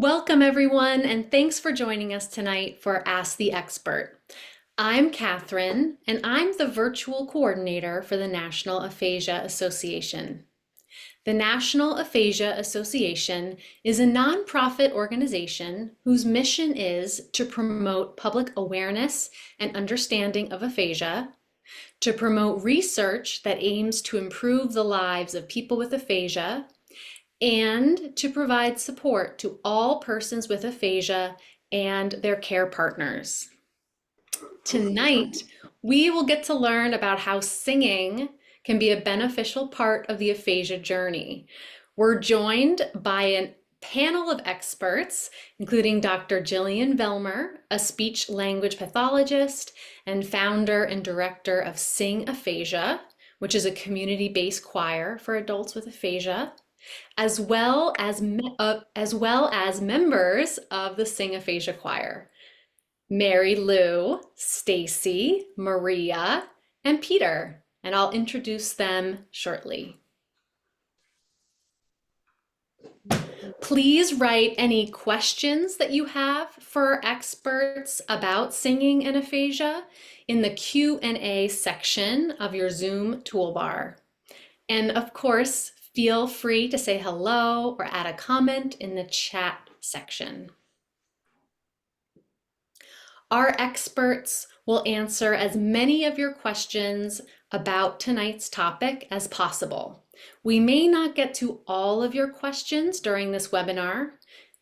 Welcome, everyone, and thanks for joining us tonight for Ask the Expert. I'm Catherine, and I'm the virtual coordinator for the National Aphasia Association. The National Aphasia Association is a nonprofit organization whose mission is to promote public awareness and understanding of aphasia, to promote research that aims to improve the lives of people with aphasia, and to provide support to all persons with aphasia and their care partners. Tonight, we will get to learn about how singing can be a beneficial part of the aphasia journey. We're joined by a panel of experts, including Dr. Gillian Velmer, a speech language pathologist and founder and director of Sing Aphasia, which is a community-based choir for adults with aphasia, as well as members of the Sing Aphasia Choir, Mary Lou, Stacey, Maria, and Peter, and I'll introduce them shortly. Please write any questions that you have for our experts about singing and aphasia in the Q&A section of your Zoom toolbar. And of course, feel free to say hello or add a comment in the chat section. Our experts will answer as many of your questions about tonight's topic as possible. We may not get to all of your questions during this webinar.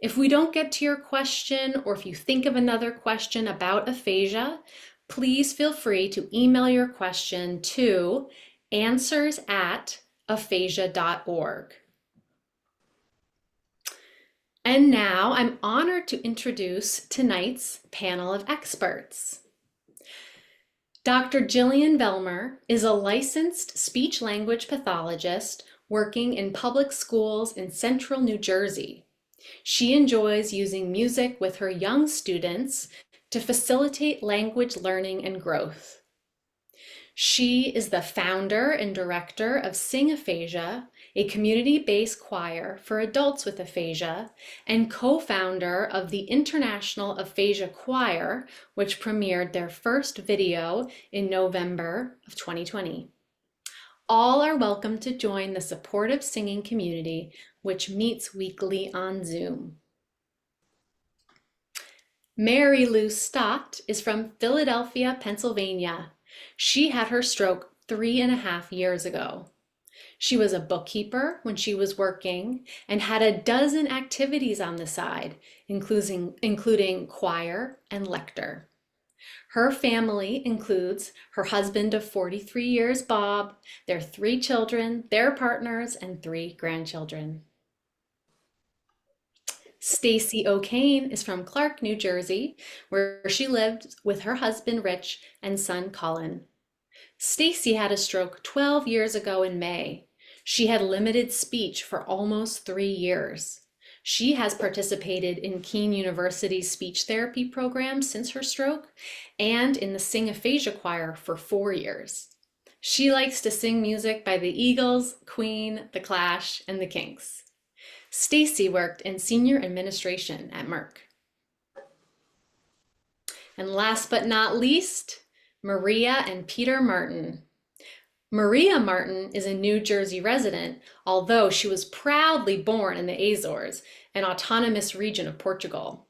If we don't get to your question, or if you think of another question about aphasia, please feel free to email your question to answers@aphasia.org. And now I'm honored to introduce tonight's panel of experts. Dr. Gillian Velmer is a licensed speech language pathologist working in public schools in central New Jersey. She enjoys using music with her young students to facilitate language learning and growth. She is the founder and director of Sing Aphasia, a community-based choir for adults with aphasia, and co-founder of the International Aphasia Choir, which premiered their first video in November of 2020. All are welcome to join the supportive singing community, which meets weekly on Zoom. Mary Lou Stott is from Philadelphia, Pennsylvania. She had her stroke 3.5 years ago. She was a bookkeeper when she was working and had a dozen activities on the side, including choir and lector. Her family includes her husband of 43 years, Bob, their 3 children, their partners, and 3 grandchildren. Stacey O'Kane is from Clark, New Jersey, where she lived with her husband, Rich, and son, Colin. Stacey had a stroke 12 years ago in May. She had limited speech for almost 3 years. She has participated in Keene University's speech therapy program since her stroke and in the Sing Aphasia Choir for 4 years. She likes to sing music by the Eagles, Queen, The Clash, and The Kinks. Stacey worked in senior administration at Merck. And last but not least, Maria and Peter Martin. Maria Martin is a New Jersey resident, although she was proudly born in the Azores, an autonomous region of Portugal.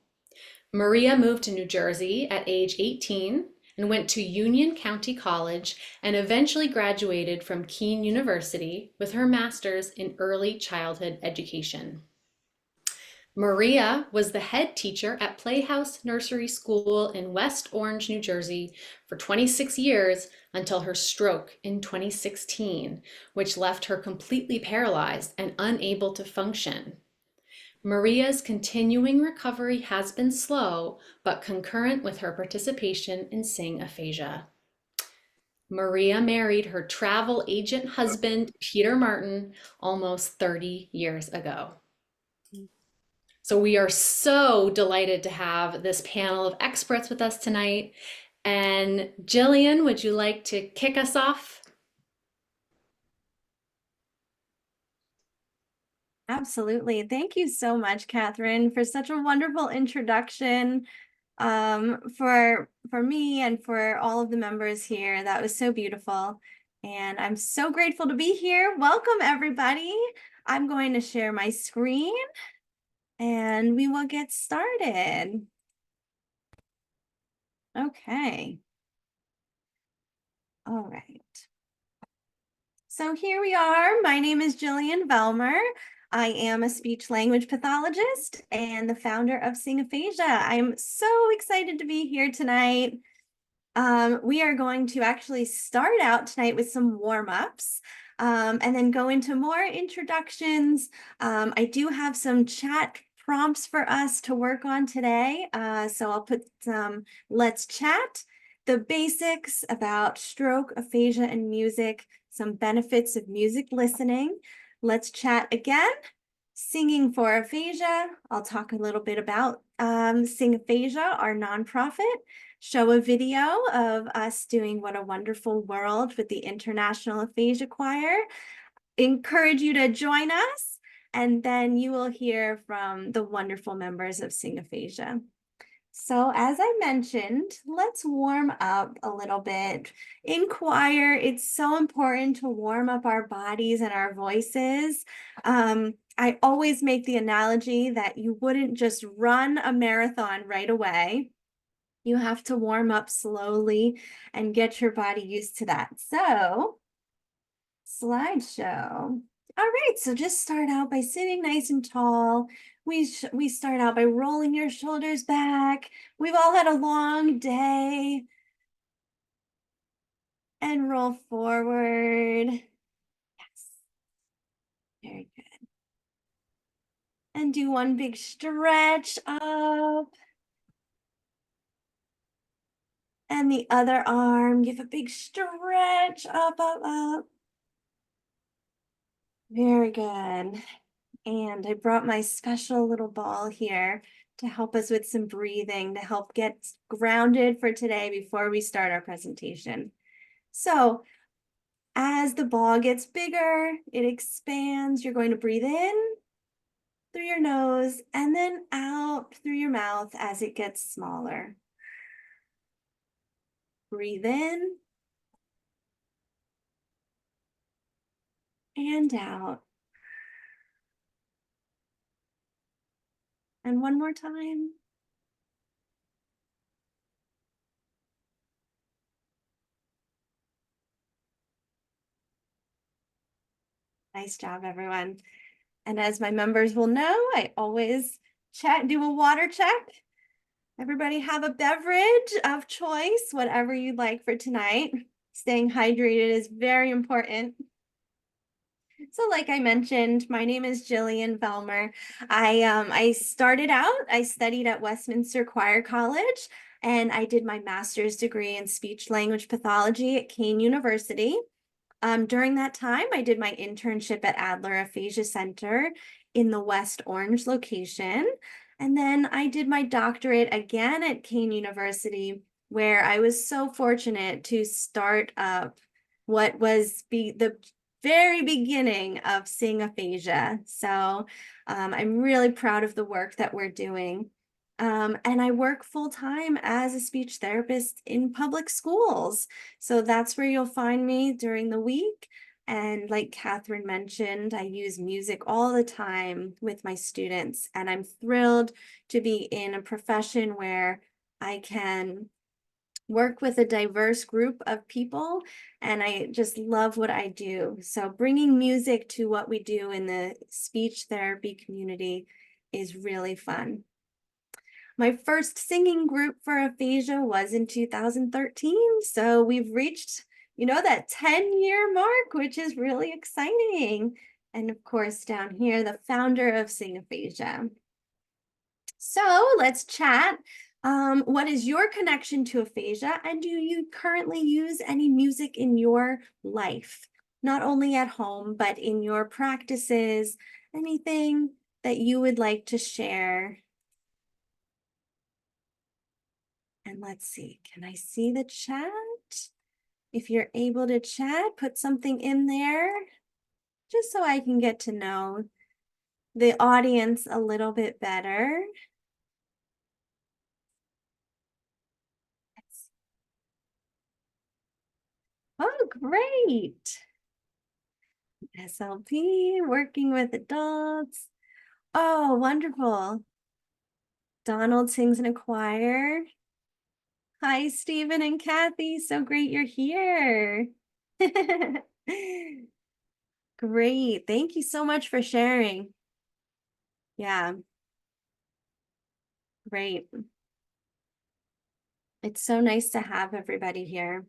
Maria moved to New Jersey at age 18 and went to Union County College and eventually graduated from Keene University with her master's in early childhood education. Maria was the head teacher at Playhouse Nursery School in West Orange, New Jersey for 26 years until her stroke in 2016, which left her completely paralyzed and unable to function. Maria's continuing recovery has been slow, but concurrent with her participation in Sing Aphasia. Maria married her travel agent husband, Peter Martin, almost 30 years ago. So we are so delighted to have this panel of experts with us tonight. And Gillian, would you like to kick us off? Absolutely. Thank you so much, Catherine, for such a wonderful introduction for me and for all of the members here. That was so beautiful. And I'm so grateful to be here. Welcome, everybody. I'm going to share my screen and we will get started. Okay. All right. So here we are. My name is Gillian Velmer. I am a speech language pathologist and the founder of Sing Aphasia. I'm so excited to be here tonight. We are going to actually start out tonight with some warm-ups and then go into more introductions. I do have some chat prompts for us to work on today. So I'll put some let's chat, the basics about stroke, aphasia, and music, some benefits of music listening. Let's chat again. Singing for Aphasia. I'll talk a little bit about Sing Aphasia, our nonprofit, show a video of us doing What a Wonderful World with the International Aphasia Choir. Encourage you to join us, and then you will hear from the wonderful members of Sing Aphasia. So as I mentioned, let's warm up a little bit. In choir, it's so important to warm up our bodies and our voices. I always make the analogy that you wouldn't just run a marathon right away. You have to warm up slowly and get your body used to that. So, slideshow. All right, so just start out by sitting nice and tall. We start out by rolling your shoulders back. We've all had a long day. And roll forward. Yes, very good. And do one big stretch up. And the other arm, give a big stretch up, up, up. Very good. And I brought my special little ball here to help us with some breathing, to help get grounded for today before we start our presentation. So as the ball gets bigger, it expands. You're going to breathe in through your nose and then out through your mouth as it gets smaller. Breathe in and out. And one more time. Nice job, everyone. And as my members will know, I always do a water check. Everybody have a beverage of choice, whatever you'd like for tonight. Staying hydrated is very important. So like I mentioned, my name is Gillian Velmer. I studied at Westminster Choir College, and I did my master's degree in speech language pathology at Kane University. During that time, I did my internship at Adler Aphasia Center in the West Orange location. And then I did my doctorate again at Kane University, where I was so fortunate to start up what was the very beginning of Sing Aphasia. So I'm really proud of the work that we're doing. And I work full-time as a speech therapist in public schools. So that's where you'll find me during the week. And like Catherine mentioned, I use music all the time with my students. And I'm thrilled to be in a profession where I can work with a diverse group of people, and I just love what I do. So bringing music to what we do in the speech therapy community is really fun. My first singing group for aphasia was in 2013, so we've reached, that 10-year mark, which is really exciting. And of course, down here, the founder of Sing Aphasia. So let's chat. What is your connection to aphasia, and do you currently use any music in your life? Not only at home, but in your practices, anything that you would like to share? And let's see, can I see the chat? If you're able to chat, put something in there, just so I can get to know the audience a little bit better. Oh, great. SLP, working with adults. Oh, wonderful. Donald sings in a choir. Hi, Stephen and Kathy. So great you're here. Great. Thank you so much for sharing. Yeah, great. It's so nice to have everybody here.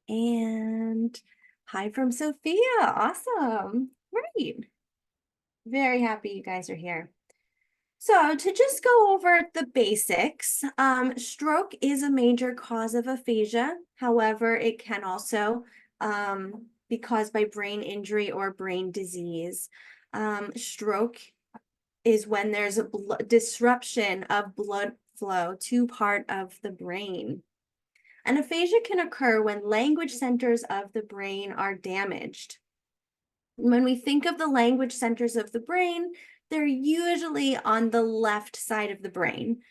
And hi from Sophia. Awesome. Great. Very happy you guys are here. So to just go over the basics, stroke is a major cause of aphasia. However, it can also be caused by brain injury or brain disease. Stroke is when there's a disruption of blood flow to part of the brain. And aphasia can occur when language centers of the brain are damaged. When we think of the language centers of the brain, they're usually on the left side of the brain.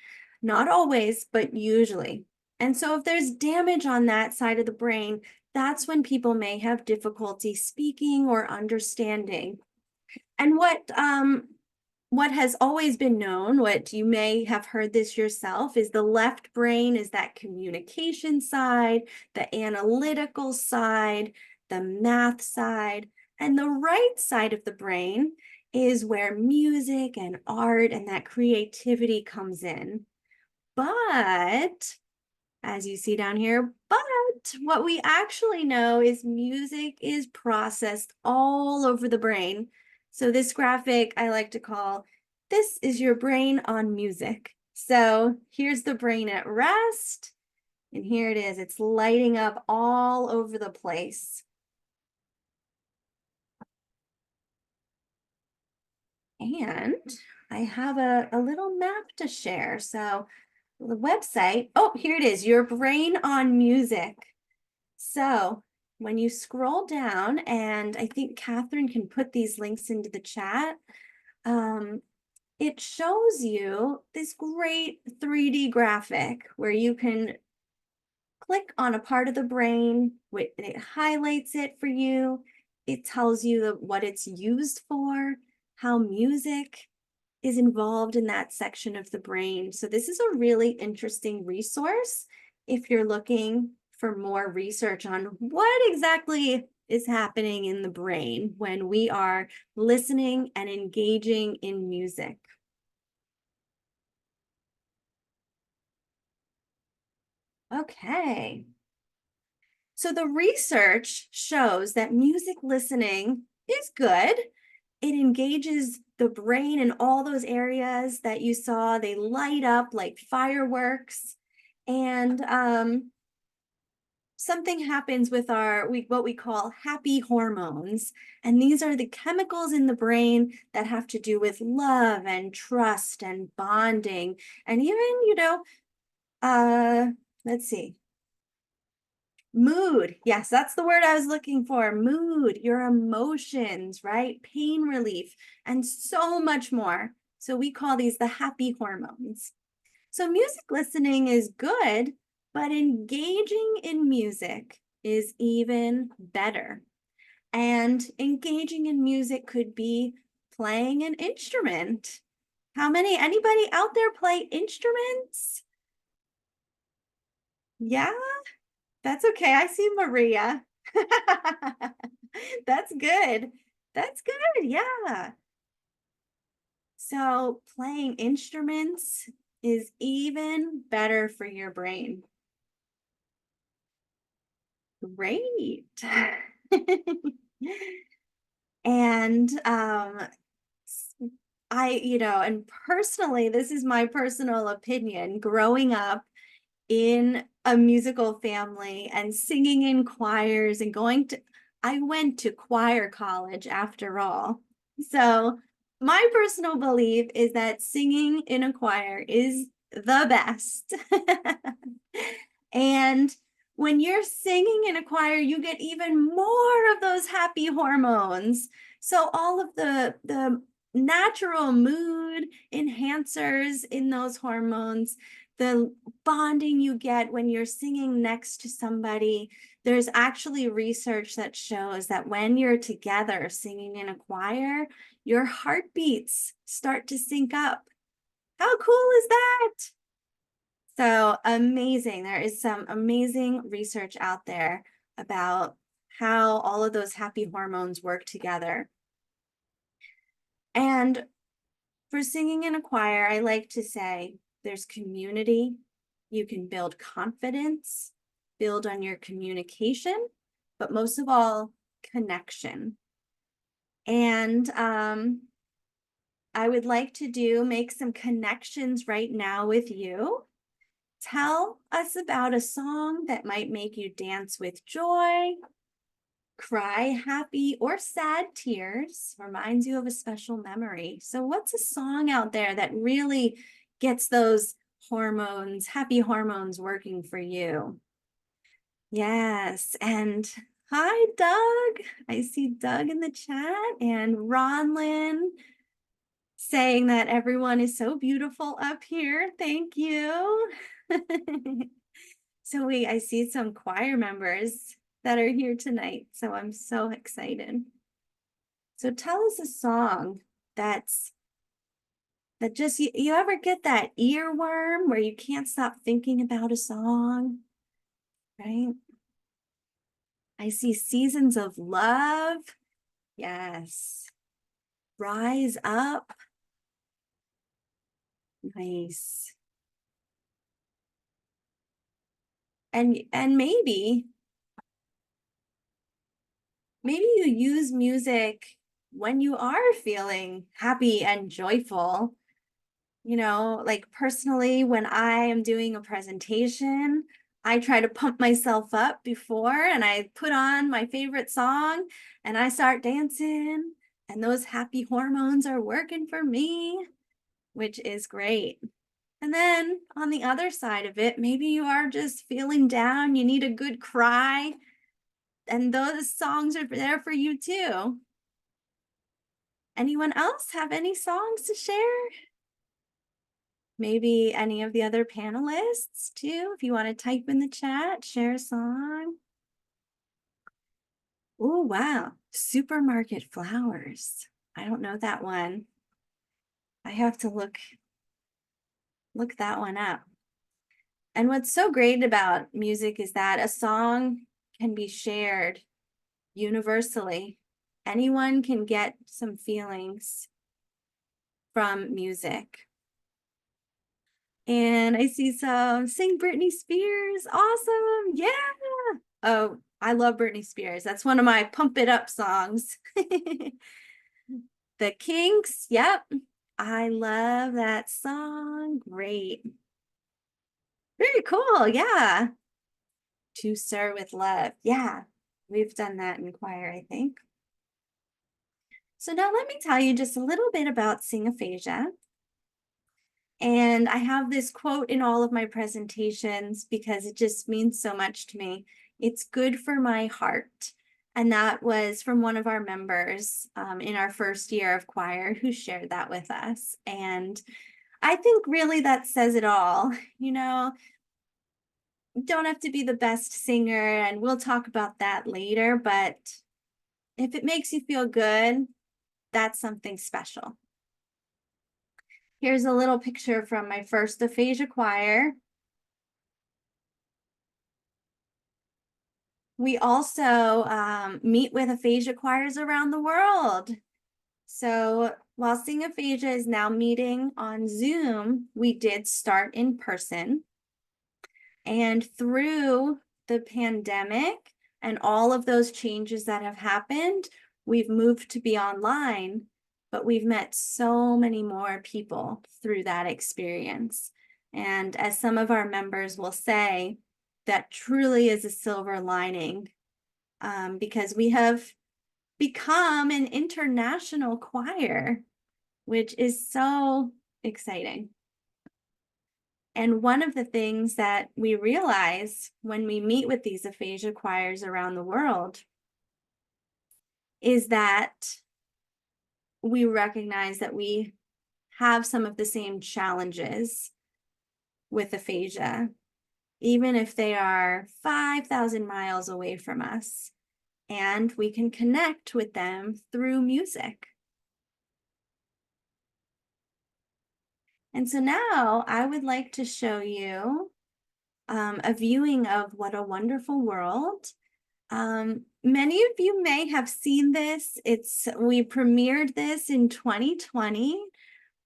Not always, but usually. And so if there's damage on that side of the brain, that's when people may have difficulty speaking or understanding. And what has always been known, what you may have heard this yourself, is the left brain is that communication side, the analytical side, the math side, and the right side of the brain is where music and art and that creativity comes in. But as you see down here, but what we actually know is music is processed all over the brain. So this graphic I like to call, this is your brain on music. So here's the brain at rest, and here it is. It's lighting up all over the place. And I have a little map to share. So the website, oh, here it is, your brain on music. So when you scroll down, and I think Catherine can put these links into the chat, it shows you this great 3D graphic where you can click on a part of the brain, it highlights it for you. It tells you what it's used for, how music is involved in that section of the brain. So this is a really interesting resource if you're looking for more research on what exactly is happening in the brain when we are listening and engaging in music. Okay. So the research shows that music listening is good. It engages the brain in all those areas that you saw. They light up like fireworks. And something happens with what we call happy hormones. And these are the chemicals in the brain that have to do with love and trust and bonding. And even, let's see, mood. Yes, that's the word I was looking for. Mood, your emotions, right? Pain relief, and so much more. So we call these the happy hormones. So music listening is good, but engaging in music is even better. And engaging in music could be playing an instrument. Anybody out there play instruments? Yeah, that's okay. I see Maria. That's good. That's good. Yeah. So playing instruments is even better for your brain. Great. And and personally, this is my personal opinion, growing up in a musical family and singing in choirs and I went to choir college after all. So my personal belief is that singing in a choir is the best. And when you're singing in a choir, you get even more of those happy hormones. So all of the natural mood enhancers in those hormones, the bonding you get when you're singing next to somebody. There's actually research that shows that when you're together singing in a choir, your heartbeats start to sync up. How cool is that? So amazing. There is some amazing research out there about how all of those happy hormones work together. And for singing in a choir, I like to say there's community. You can build confidence, build on your communication, but most of all, connection. And I would like to make some connections right now with you. Tell us about a song that might make you dance with joy, cry happy or sad tears, reminds you of a special memory. So what's a song out there that really gets those hormones, happy hormones working for you? Yes, and hi, Doug. I see Doug in the chat and Ronlyn saying that everyone is so beautiful up here. Thank you. So I see some choir members that are here tonight, so I'm so excited. So tell us a song that just you ever get that earworm where you can't stop thinking about a song, right? I see Seasons of Love. Yes. Rise Up. Nice. And maybe you use music when you are feeling happy and joyful. You know, like personally, when I am doing a presentation, I try to pump myself up before and I put on my favorite song and I start dancing, and those happy hormones are working for me, which is great. And then on the other side of it, maybe you are just feeling down, you need a good cry, and those songs are there for you too. Anyone else have any songs to share? Maybe any of the other panelists too, if you want to type in the chat, share a song. Oh, wow. Supermarket Flowers. I don't know that one. I have to look that one up. And what's so great about music is that a song can be shared universally. Anyone can get some feelings from music. And I see some Sing Britney Spears. Awesome. Yeah. Oh, I love Britney Spears. That's one of my pump it up songs. The Kinks. Yep. I love that song. Great. Very cool. Yeah. To Sir with Love. Yeah. We've done that in choir, I think. So now let me tell you just a little bit about Sing Aphasia. And I have this quote in all of my presentations because it just means so much to me. It's good for my heart. And that was from one of our members in our first year of choir who shared that with us. And I think really that says it all. You know, don't have to be the best singer, and we'll talk about that later, but if it makes you feel good, that's something special. Here's a little picture from my first aphasia choir. We also meet with aphasia choirs around the world. So while Sing Aphasia is now meeting on Zoom, we did start in person. And through the pandemic and all of those changes that have happened, we've moved to be online, but we've met so many more people through that experience. And as some of our members will say, that truly is a silver lining because we have become an international choir, which is so exciting. And one of the things that we realize when we meet with these aphasia choirs around the world is that we recognize that we have some of the same challenges with aphasia, even if they are 5,000 miles away from us, and we can connect with them through music. And so now I would like to show you a viewing of What a Wonderful World. Many of you may have seen this. We premiered this in 2020,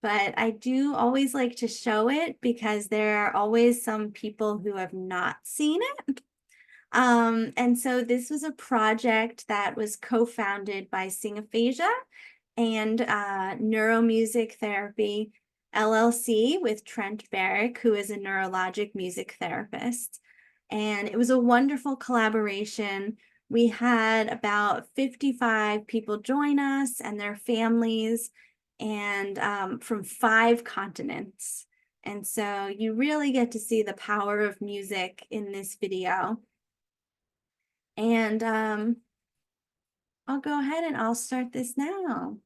but I do always like to show it because there are always some people who have not seen it. And so this was a project that was co-founded by Sing Aphasia and Neuromusic Therapy LLC with Trent Barrick, who is a neurologic music therapist. And it was a wonderful collaboration. We had about 55 people join us and their families, and from 5 continents. And so you really get to see the power of music in this video. And I'll go ahead and I'll start this now.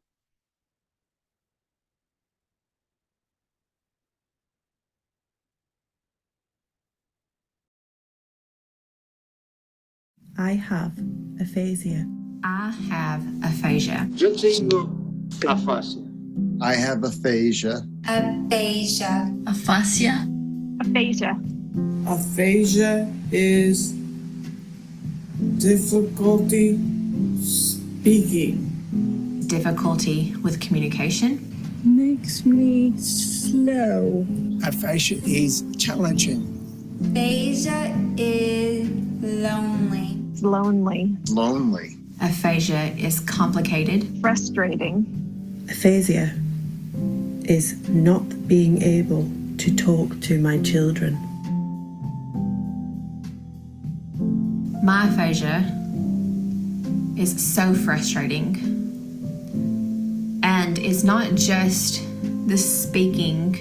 I have aphasia. I have aphasia. Yo tengo afasia. I have aphasia. Aphasia. Aphasia. Aphasia. Aphasia is difficulty speaking. Difficulty with communication. Makes me slow. Aphasia is challenging. Aphasia is lonely. It's lonely. Lonely. Aphasia is complicated. Frustrating. Aphasia is not being able to talk to my children. My aphasia is so frustrating. And it's not just the speaking,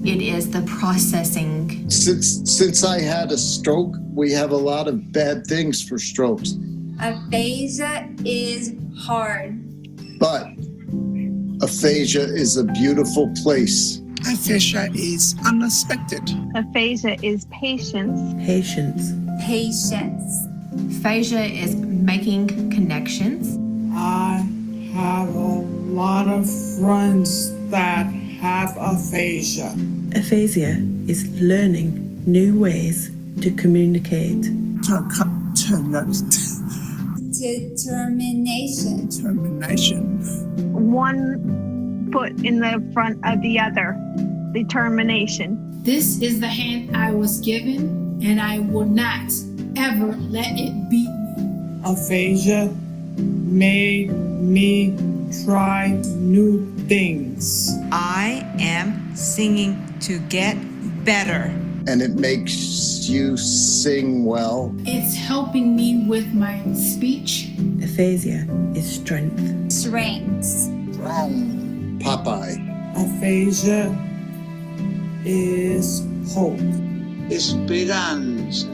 it is the processing. Since I had a stroke, we have a lot of bad things for strokes. Aphasia is hard. But aphasia is a beautiful place. Aphasia is unexpected. Aphasia is patience. Patience. Patience. Aphasia is making connections. I have a lot of friends that have aphasia. Aphasia is learning new ways to communicate. Determination. Determination. One foot in the front of the other. Determination. This is the hand I was given, and I will not ever let it beat me. Aphasia made me try new things. I am singing to get better. And it makes you sing well. It's helping me with my speech. Aphasia is strength. Strengths. Popeye. Aphasia is hope. Esperanza.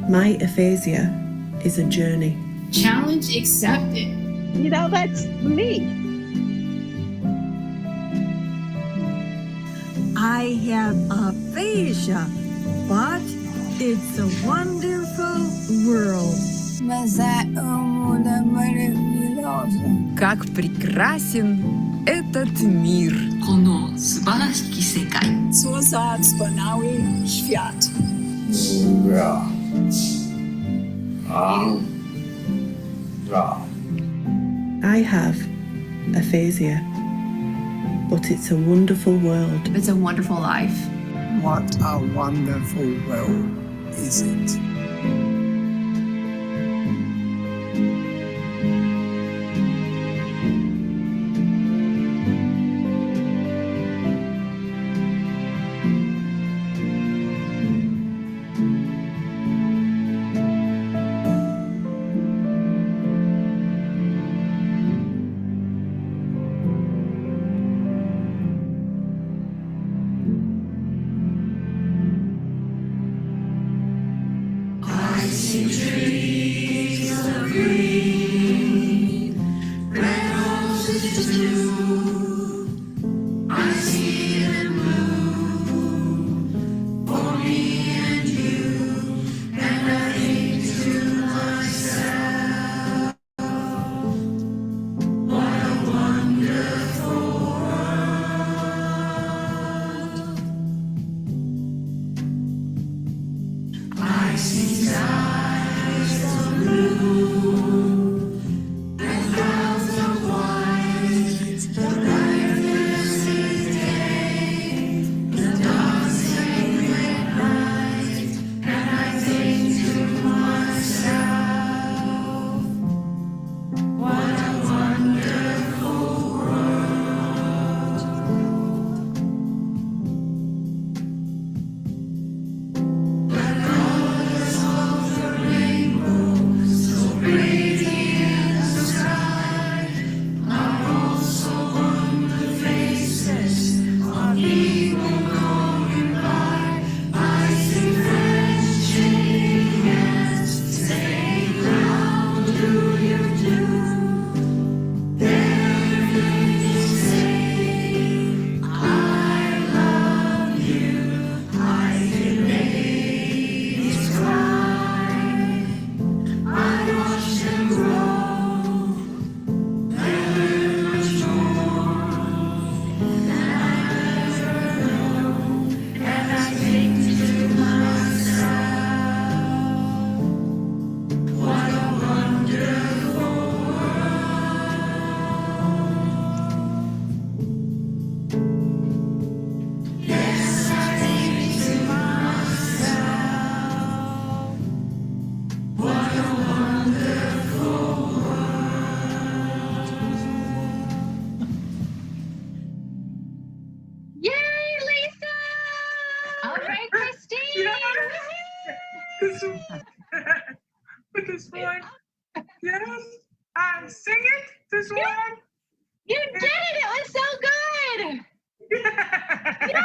My aphasia is a journey. Challenge accepted. You know, that's me. I have aphasia, but it's a wonderful world. Как прекрасен этот мир. この素晴らしき世界。 Co za wspaniały świat. I have aphasia, but it's a wonderful world. It's a wonderful life. What a wonderful world is it? This one. Yes. Sing it. This one. You did it! It was so good! Yeah.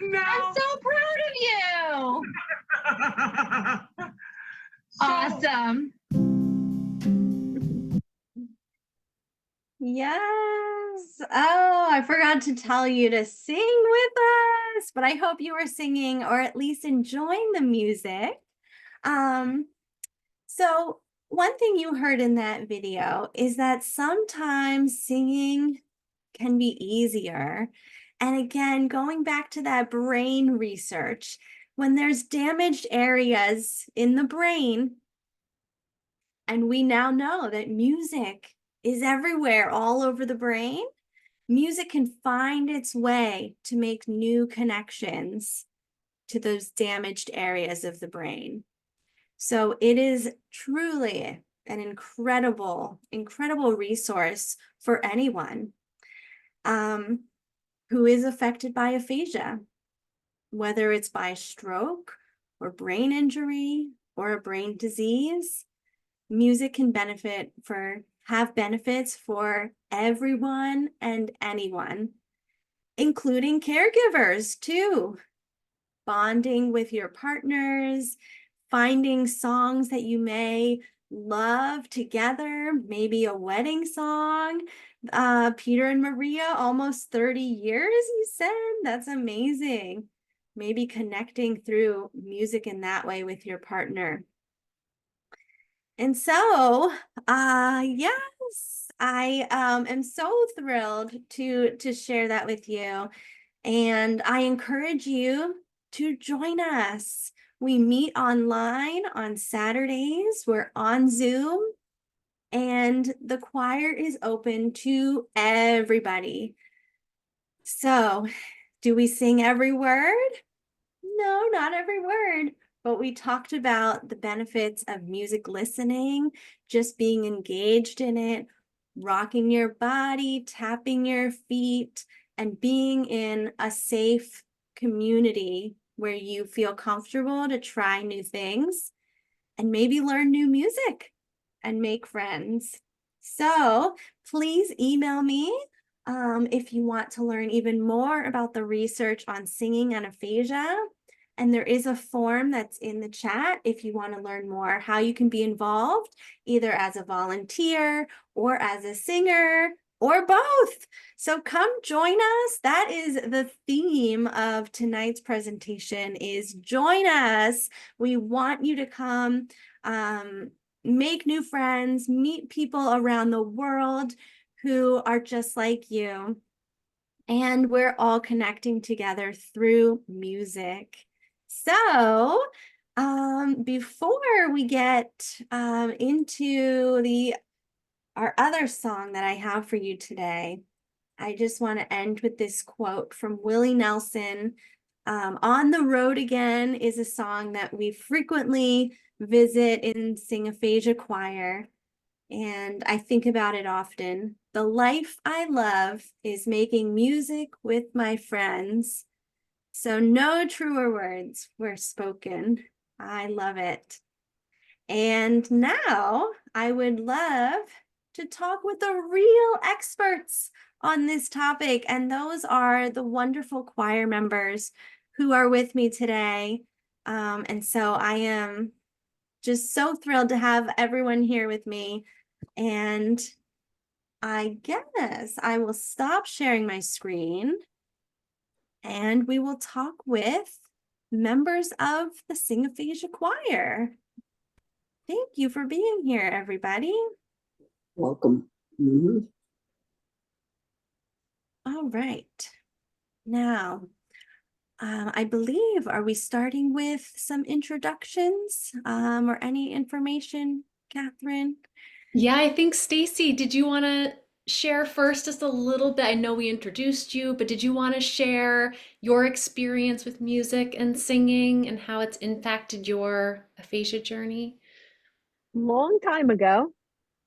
No. I'm so proud of you! Awesome. Yes. Oh, I forgot to tell you to sing with us, but I hope you were singing or at least enjoying the music. So one thing you heard in that video is that sometimes singing can be easier. And again, going back to that brain research, when there's damaged areas in the brain, and we now know that music is everywhere, all over the brain, music can find its way to make new connections to those damaged areas of the brain. So it is truly an incredible, incredible resource for anyone who is affected by aphasia, whether it's by stroke or brain injury or a brain disease. Music can have benefits for everyone and anyone, including caregivers too. Bonding with your partners, finding songs that you may love together, maybe a wedding song. Peter and Maria, almost 30 years, you said? That's amazing. Maybe connecting through music in that way with your partner. And so, yes, I am so thrilled to share that with you. And I encourage you to join us. We meet online on Saturdays. We're on Zoom. And the choir is open to everybody. So, do we sing every word? No, not every word. But we talked about the benefits of music listening, just being engaged in it, rocking your body, tapping your feet, and being in a safe community where you feel comfortable to try new things and maybe learn new music and make friends. So please email me if you want to learn even more about the research on singing and aphasia. And there is a form that's in the chat if you want to learn more how you can be involved, either as a volunteer or as a singer or both. So come join us. That is the theme of tonight's presentation, is join us. We want you to come, make new friends, meet people around the world who are just like you. And we're all connecting together through music. So before we get into our other song that I have for you today, I just want to end with this quote from Willie Nelson. On the Road Again is a song that we frequently visit in Sing Aphasia choir, and I think about it often. The life I love is making music with my friends. So no truer words were spoken. I love it. And now I would love to talk with the real experts on this topic, and those are the wonderful choir members who are with me today. And so I am just so thrilled to have everyone here with me. And I guess I will stop sharing my screen and we will talk with members of the Sing Aphasia choir. Thank you for being here, everybody. Welcome. All right. Now, I believe, are we starting with some introductions or any information, Catherine? Yeah, I think Stacey, did you want to share first just a little bit? I know we introduced you, but did you want to share your experience with music and singing and how it's impacted your aphasia journey? Long time ago,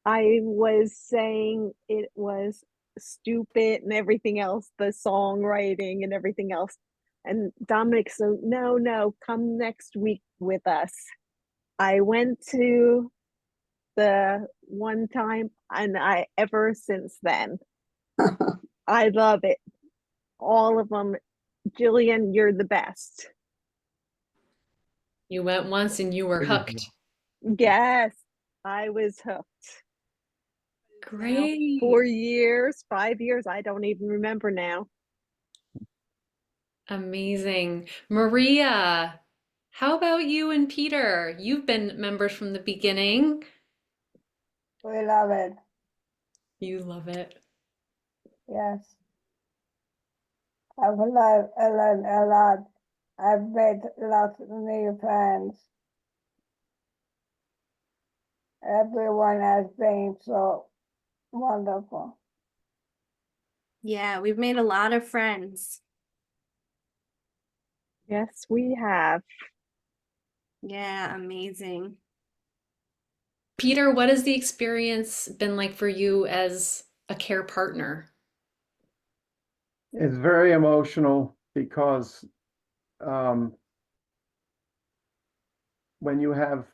I was saying it was stupid and everything else, the songwriting and everything else. And Dominic said, no, come next week with us. I went to the one time, and ever since then, I love it. All of them. Gillian, you're the best. You went once and you were hooked. Yes, I was hooked. Great. Now, 4 years, 5 years, I don't even remember now. Amazing. Maria, how about you and Peter? You've been members from the beginning. We love it. You love it. Yes. I've learned a lot. I've made lots of new friends. Everyone has been so wonderful. Yeah, we've made a lot of friends. Yes, we have. Yeah, amazing. Peter, what has the experience been like for you as a care partner? It's very emotional because when you have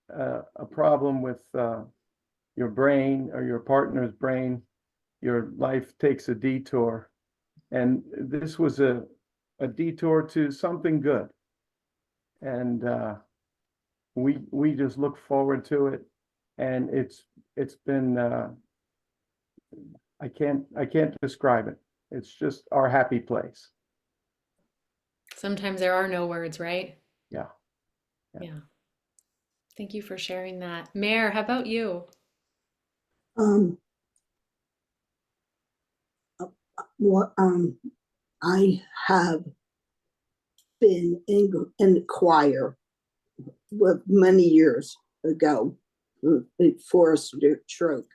a problem with your brain or your partner's brain, your life takes a detour. And this was a detour to something good. And we just look forward to it. And it's been I can't describe it. It's just our happy place. Sometimes there are no words, right? Yeah. Yeah. Thank you for sharing that. Mare, how about you? I have been in the choir many years ago at Forest Stroke.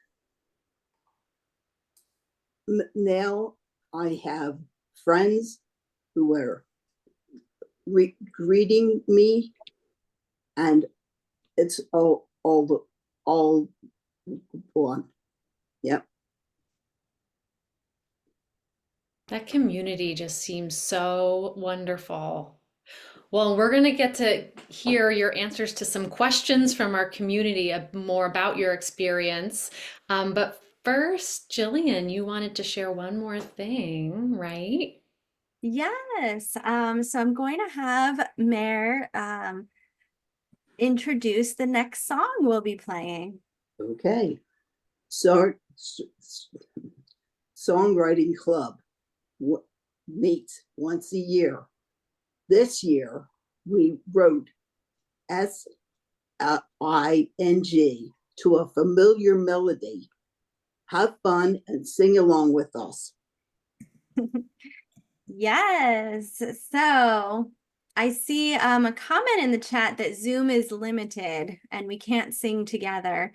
Now I have friends who are greeting me, and it's all one. Yep. That community just seems so wonderful. Well, we're going to get to hear your answers to some questions from our community more about your experience. But first, Gillian, you wanted to share one more thing, right? Yes. So I'm going to have Mare introduce the next song we'll be playing. Okay. So, Songwriting Club meets once a year. This year, we wrote S-I-N-G to a familiar melody. Have fun and sing along with us. Yes. So I see a comment in the chat that Zoom is limited and we can't sing together.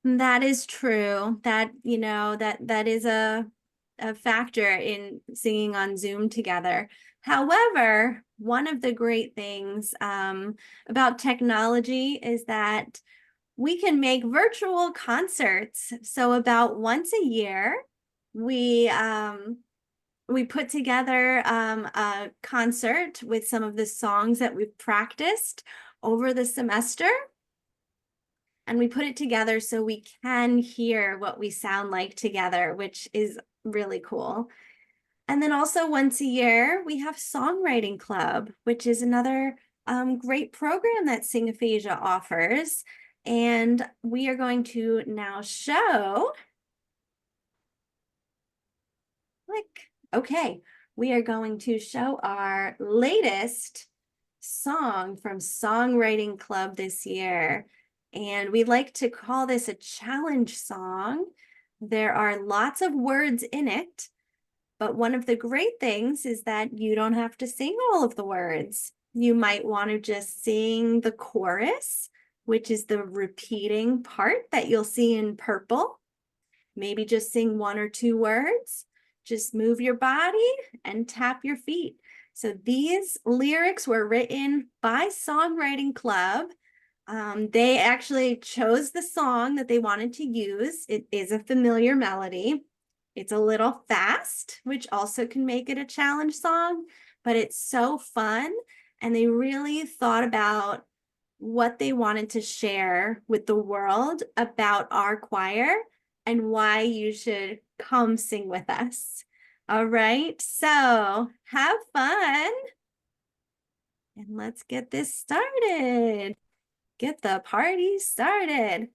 That is true. That, that is a factor in singing on Zoom together. However, one of the great things about technology is that we can make virtual concerts. So about once a year, we put together a concert with some of the songs that we've practiced over the semester. And we put it together so we can hear what we sound like together, which is really cool. And then also once a year, we have Songwriting Club, which is another great program that Sing Aphasia offers. And we are going to now show, we are going to show our latest song from Songwriting Club this year. And we like to call this a challenge song. There are lots of words in it, but one of the great things is that you don't have to sing all of the words. You might want to just sing the chorus, which is the repeating part that you'll see in purple. Maybe just sing 1 or 2 words. Just move your body and tap your feet. So these lyrics were written by Songwriting Club. They actually chose the song that they wanted to use. It is a familiar melody. It's a little fast, which also can make it a challenge song, but it's so fun. And they really thought about what they wanted to share with the world about our choir and why you should come sing with us. All right, so have fun. And let's get this started. Get the party started.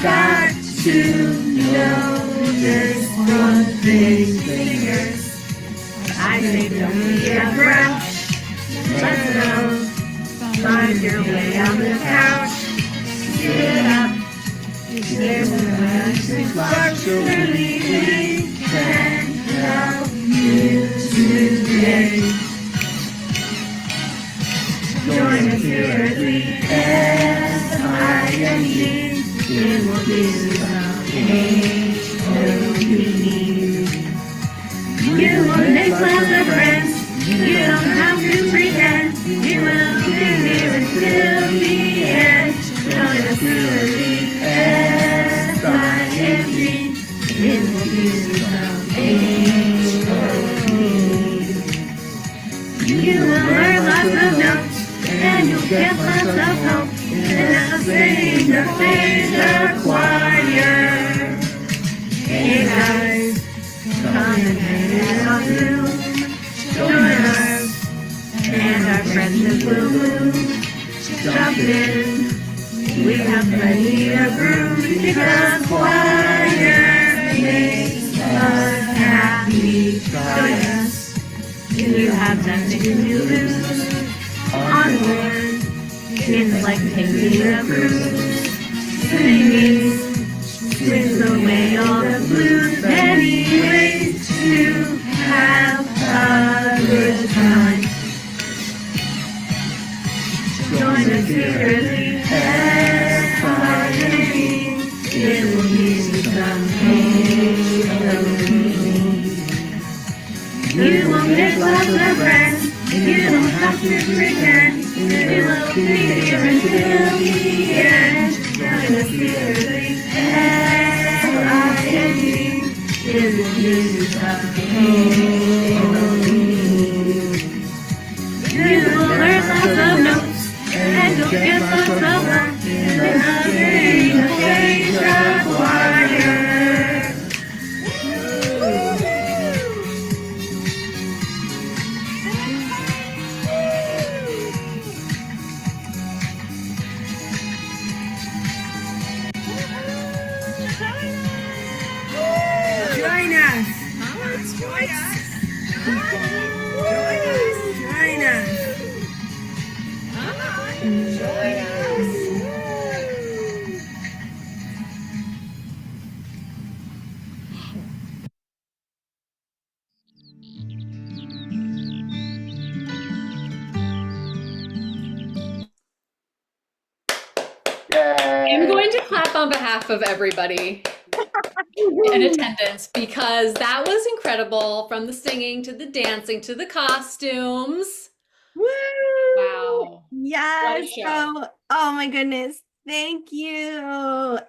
Got to know this one. big singers. I say don't be a grouch. Let's go. Find your way on the couch. Sit up. There's a way to spark so we can help you today. Join us here at the SING. It will be some you will make lots of friends. You don't have to pretend. You will be here until the end. Join us here at the SING. It will be some you will learn lots of notes, and you'll get lots of hope. And I'll sing the Aphasia choir. Hey guys, come and hang out Zoom. Join us and our friends in blue. Jump in, we have plenty of room because choir makes us happy. Join us, you have nothing to lose. Onward, it's like taking a cruise. Singing sweeps away all the blues. Many ways to have a good time. Join us here at the SING. It will be some you will make lots of friends. You don't have to pretend. We will be here until the end. Join us here at the SING. It will be something. You will learn lots of notes, and you'll get lots of love. And I'll sing the Aphasia choir. Join us. Join us. Join us. Join us. I'm going to clap on behalf of everybody in attendance because that was incredible, from the singing to the dancing to the costumes. Woo! Wow. Yes. What a show. Oh my goodness. Thank you.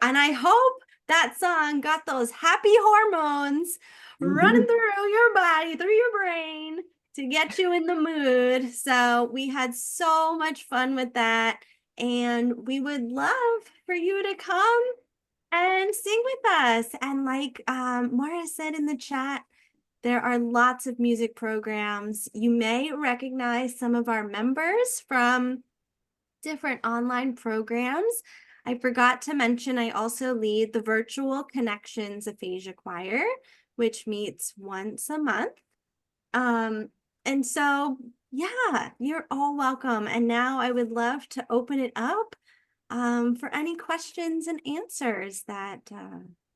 And I hope that song got those happy hormones running through your body, through your brain to get you in the mood. So we had so much fun with that. And we would love for you to come and sing with us. And like Maura said in the chat, there are lots of music programs. You may recognize some of our members from different online programs. I forgot to mention, I also lead the Virtual Connections Aphasia Choir, which meets once a month. And so, yeah, you're all welcome. And now I would love to open it up for any questions and answers that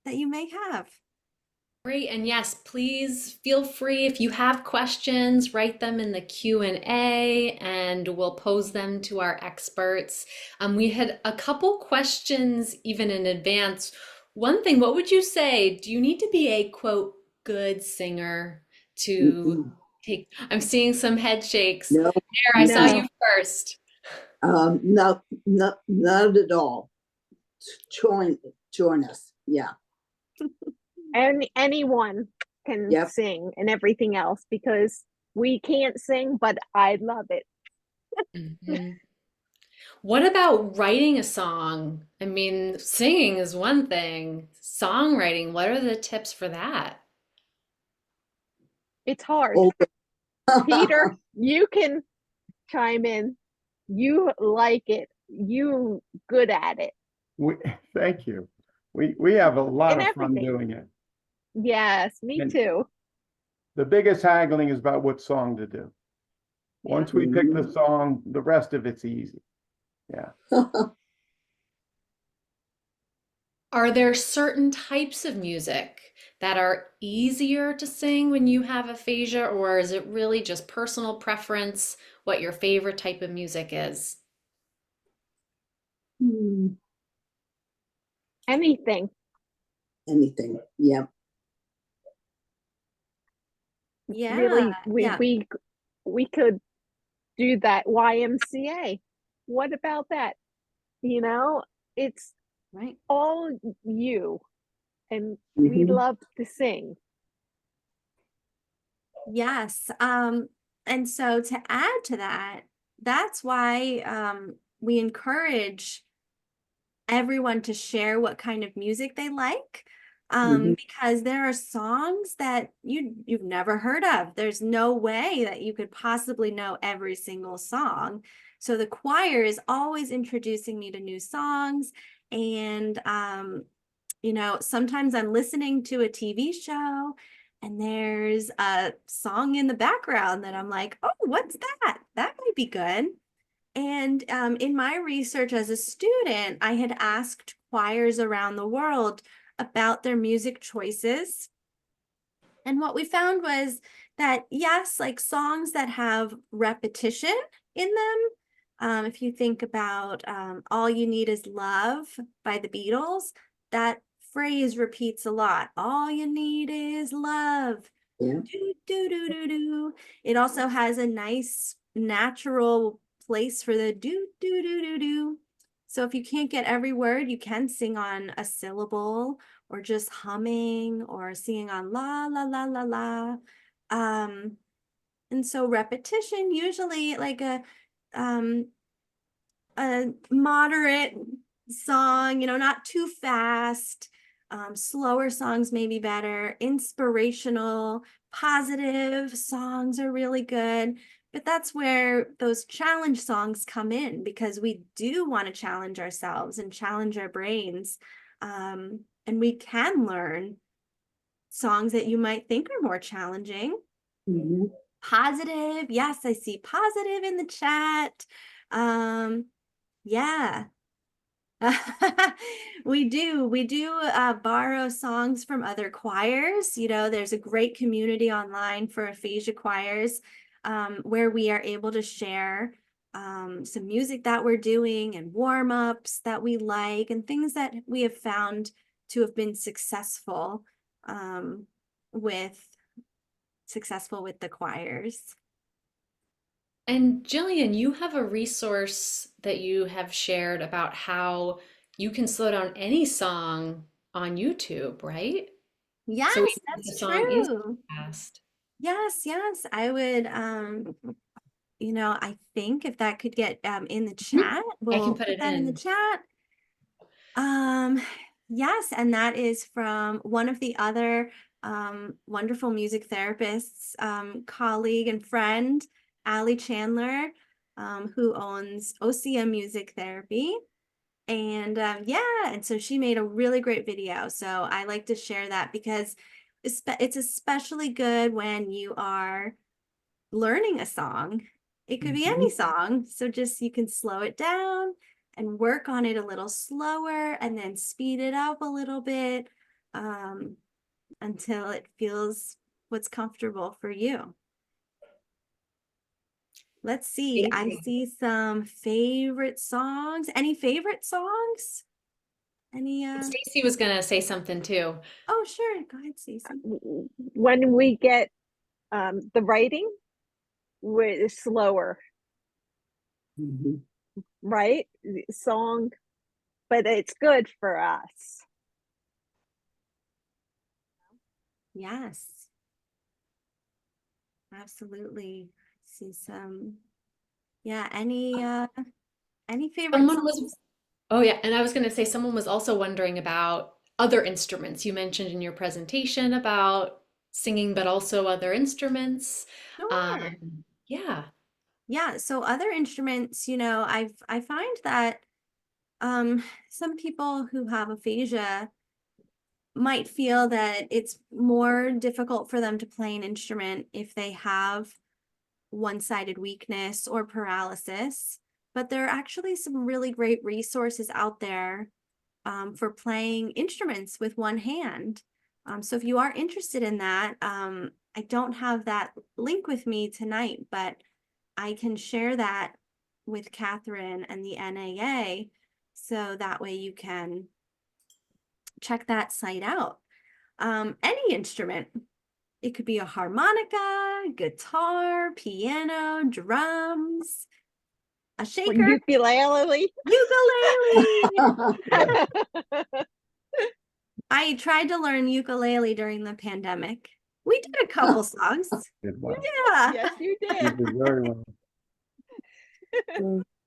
you may have. Great. And yes, please feel free, if you have questions, write them in the Q&A and we'll pose them to our experts. We had a couple questions even in advance. One thing, what would you say? Do you need to be a, quote, good singer to take? I'm seeing some head shakes. No, There, I saw you first. No, not at all. Join us. Yeah. And anyone can sing and everything else, because we can't sing, but I love it. What about writing a song? I mean, singing is one thing. Songwriting, what are the tips for that? It's hard. Peter, you can chime in. You like it. You good at it. Thank you. We have a lot And of fun everything. doing it. Yes, me And too. the biggest haggling is about what song to do. Once we pick the song, the rest of it's easy. Yeah. Are there certain types of music that are easier to sing when you have aphasia, or is it really just personal preference what your favorite type of music is? Anything. Anything. Yeah. Yeah. Really, Yeah. we could do that YMCA. What about that? You know, it's Right. all you, and we love to sing. Yes. And so to add to that, that's why we encourage everyone to share what kind of music they like. Because there are songs that you've never heard of. There's no way that you could possibly know every single song. So the choir is always introducing me to new songs. And you know, sometimes I'm listening to a TV show and there's a song in the background that I'm like, oh, what's that? That might be good. And in my research as a student, I had asked choirs around the world about their music choices. And what we found was that, yes, like songs that have repetition in them, if you think about All You Need Is Love by the Beatles, that phrase repeats a lot. All you need is love. Yeah. Do, do, do, do, do. It also has a nice natural place for the do, do, do, do, do. So if you can't get every word, you can sing on a syllable or just humming or singing on la, la, la, la, la. And so repetition, usually like a moderate song, you know, not too fast. Slower songs may be better. Inspirational, positive songs are really good. But that's where those challenge songs come in, because we do want to challenge ourselves and challenge our brains. And we can learn songs that you might think are more challenging. Positive. Yes, I see positive in the chat. Yeah. We do borrow songs from other choirs. You know, there's a great community online for aphasia choirs where we are able to share some music that we're doing and warm-ups that we like and things that we have found to have been successful with the choirs. And Gillian, you have a resource that you have shared about how you can slow down any song on YouTube, right? Yes, So even if that's the song is true. fast. Yes, I would you know, I think if that could get in the chat, I can we'll put put it that in the in. chat. Yes, and that is from one of the other wonderful music therapists, colleague and friend, Allie Chandler, who owns Osea Music Therapy. And yeah, and so she made a really great video. So I like to share that because it's especially good when you are learning a song. It could be any song. So just you can slow it down and work on it a little slower and then speed it up a little bit until it feels what's comfortable for you. Let's see. I see some favorite songs. Any favorite songs? Any Stacey was gonna say something too. Oh, sure. Go ahead, Stacey. When we get the writing, we're slower, right? Song, but it's good for us. Yes. Absolutely. See some, yeah, any favorite Someone songs? was, oh yeah, and I was gonna say someone was also wondering about other instruments. You mentioned in your presentation about singing, but also other instruments. Sure. Yeah. Yeah, so other instruments, you know, I find that some people who have aphasia might feel that it's more difficult for them to play an instrument if they have one-sided weakness or paralysis, but there are actually some really great resources out there for playing instruments with one hand. So if you are interested in that, I don't have that link with me tonight, but I can share that with Catherine and the NAA, so that way you can check that site out. Any instrument. It could be a harmonica, guitar, piano, drums, a shaker, ukulele. Ukulele. I tried to learn ukulele during the pandemic. We did a couple songs. Did well. Yeah. Yes, you You did. did very well.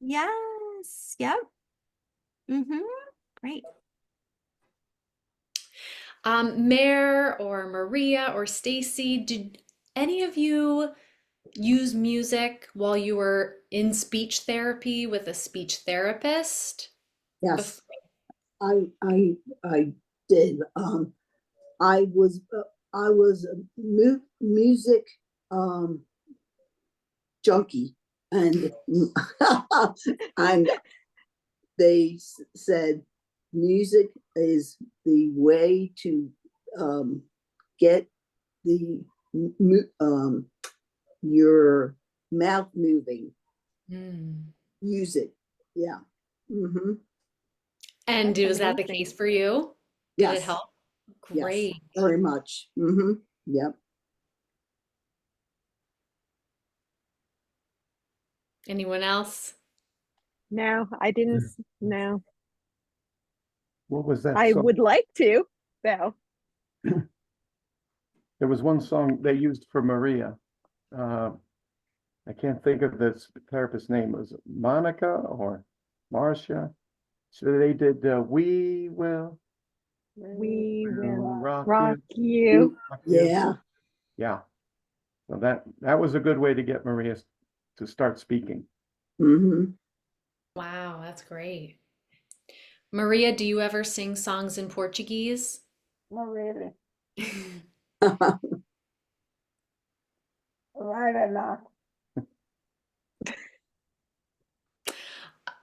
Yes. Yep. Great. Mare or Maria or Stacey, did any of you use music while you were in speech therapy with a speech therapist? Yes, I did. I was a music junkie, and and they said music is the way to get the your mouth moving. Use it. Yeah. And That's was that the amazing. case for you? Did it Yes. help? Yes, Great. very much. Yep. Anyone else? No, I didn't. No, What was that I song? would like to, though. There was one song they used for Maria. I can't think of this therapist's name. Was it Monica or Marcia? So they did We will rock rock you. you. Rock you. Yeah. Yeah. So that was a good way to get Maria to start speaking. Wow, that's great. Maria, do you ever sing songs in Portuguese? Not really. Rather not.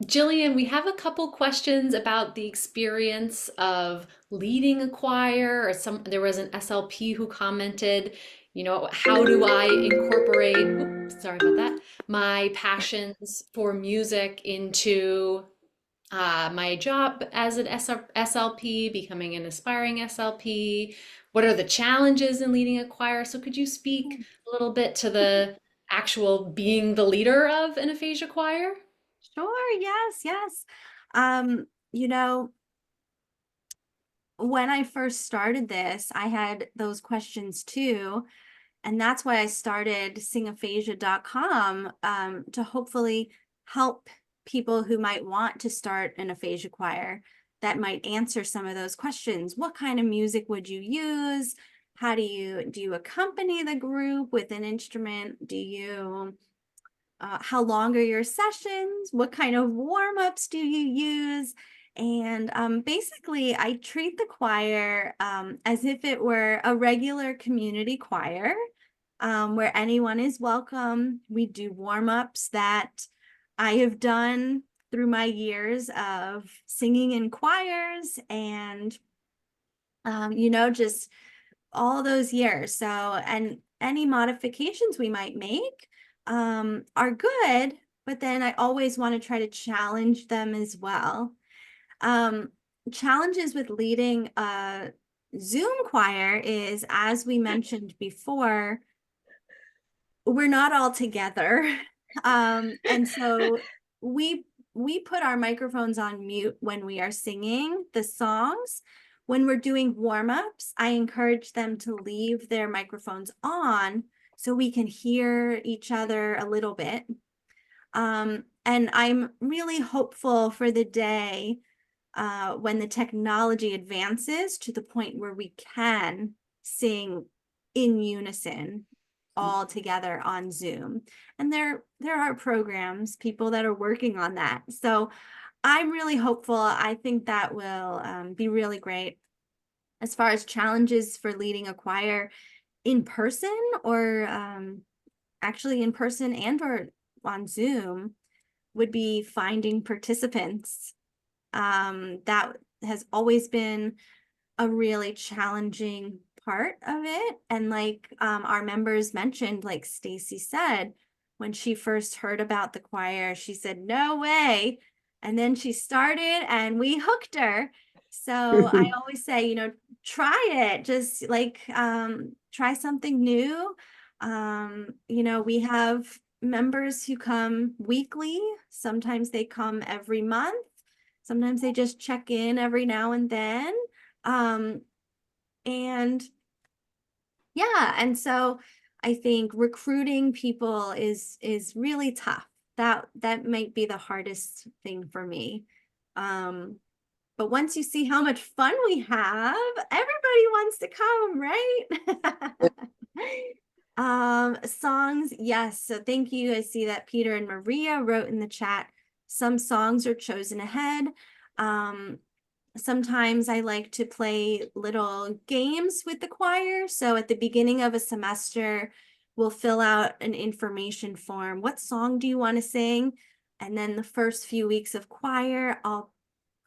Gillian, we have a couple questions about the experience of leading a choir, or there was an SLP who commented, how do I incorporate, sorry about that, my passions for music into my job as an SLP, becoming an aspiring SLP? What are the challenges in leading a choir? So could you speak a little bit to the actual being the leader of an aphasia choir? Sure. Yes. When I first started this, I had those questions too. And that's why I started singaphasia.com, to hopefully help people who might want to start an aphasia choir that might answer some of those questions. What kind of music would you use? How do you accompany the group with an instrument? How long are your sessions? What kind of warm-ups do you use? And basically, I treat the choir as if it were a regular community choir, where anyone is welcome. We do warm-ups that I have done through my years of singing in choirs and, just all those years. So, and any modifications we might make are good, but then I always want to try to challenge them as well. Challenges with leading a Zoom choir is, as we mentioned before, we're not all together. And so we put our microphones on mute when we are singing the songs. When we're doing warm-ups, I encourage them to leave their microphones on so we can hear each other a little bit. And I'm really hopeful for the day when the technology advances to the point where we can sing in unison all together on Zoom. And there are programs, people that are working on that. So I'm really hopeful. I think that will be really great. as far as challenges for leading a choir in person or actually in person and or on Zoom would be finding participants. That has always been a really challenging part of it. And like our members mentioned, like Stacey said, when she first heard about the choir, she said, no way. And then she started and we hooked her. So I always say, you know, try it, just like try something new. You know, we have members who come weekly. Sometimes they come every month. Sometimes they just check in every now and then. And yeah, and so I think recruiting people is really tough. That might be the hardest thing for me. But once you see how much fun we have, everybody wants to come, right? Songs, yes. So thank you. I see that Peter and Maria wrote in the chat, some songs are chosen ahead. Sometimes I like to play little games with the choir. So at the beginning of a semester, we'll fill out an information form. What song do you want to sing? And then the first few weeks of choir, I'll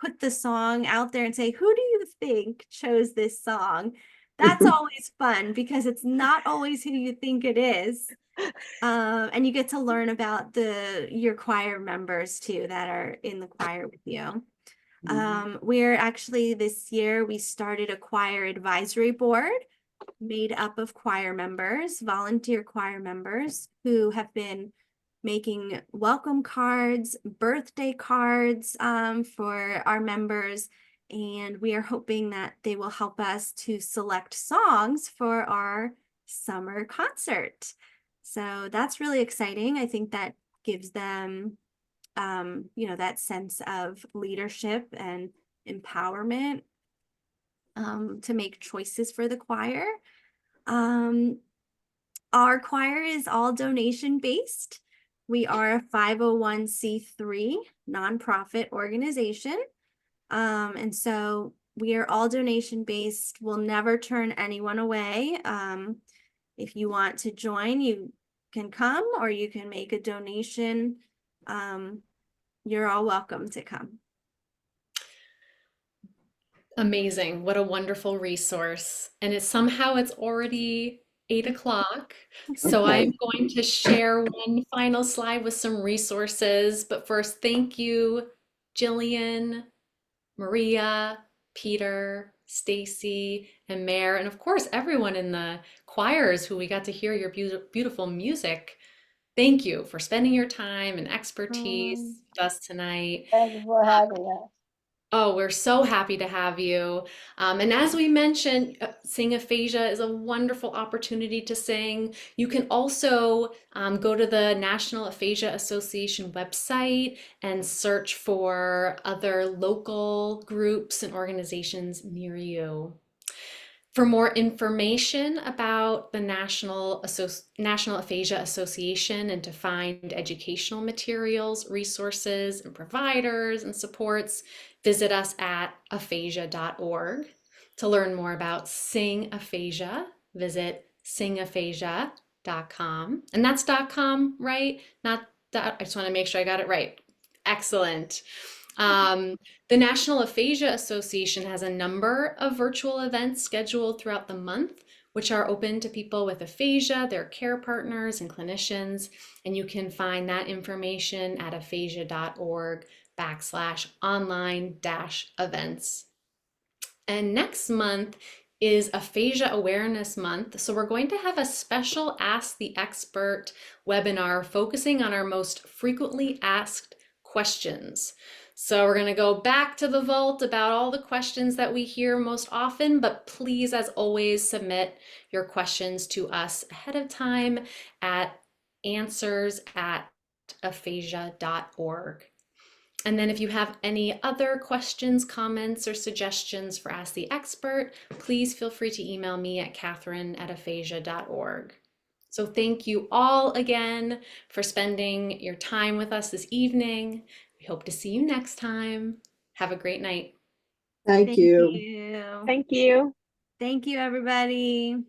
put the song out there and say, who do you think chose this song? That's always fun because it's not always who you think it is. And you get to learn about your choir members too that are in the choir with you. We're actually this year, we started a choir advisory board made up of choir members, volunteer choir members who have been making welcome cards, birthday cards for our members. And we are hoping that they will help us to select songs for our summer concert. So that's really exciting. I think that gives them you know, that sense of leadership and empowerment to make choices for the choir. Our choir is all donation based. We are a 501c3 nonprofit organization. And so we are all donation based. We'll never turn anyone away. If you want to join, you can come or you can make a donation. You're all welcome to come. Amazing. What a wonderful resource. And it's already 8 o'clock. So I'm going to share one final slide with some resources. But first, thank you, Gillian, Maria, Peter, Stacey, and Mare, and of course, everyone in the choirs who we got to hear your beautiful music. Thank you for spending your time and expertise with us tonight. Thank you for having us. Oh, we're so happy to have you. And as we mentioned, Sing Aphasia is a wonderful opportunity to sing. You can also go to the National Aphasia Association website and search for other local groups and organizations near you. For more information about the National Aphasia Association and to find educational materials, resources, and providers and supports, visit us at aphasia.org. To learn more about Sing Aphasia, visit singaphasia.com. And that's .com, right? Not I just want to make sure I got it right. Excellent. The National Aphasia Association has a number of virtual events scheduled throughout the month, which are open to people with aphasia, their care partners, and clinicians. And you can find that information at aphasia.org/online-events. And next month is Aphasia Awareness Month. So we're going to have a special Ask the Expert webinar focusing on our most frequently asked questions. So we're going to go back to the vault about all the questions that we hear most often, but please, as always, submit your questions to us ahead of time at answers@aphasia.org. And then if you have any other questions, comments, or suggestions for Ask the Expert, please feel free to email me at catherine@aphasia.org. So thank you all again for spending your time with us this evening. We hope to see you next time. Have a great night. Thank you. Thank you. Thank you. Thank you, everybody.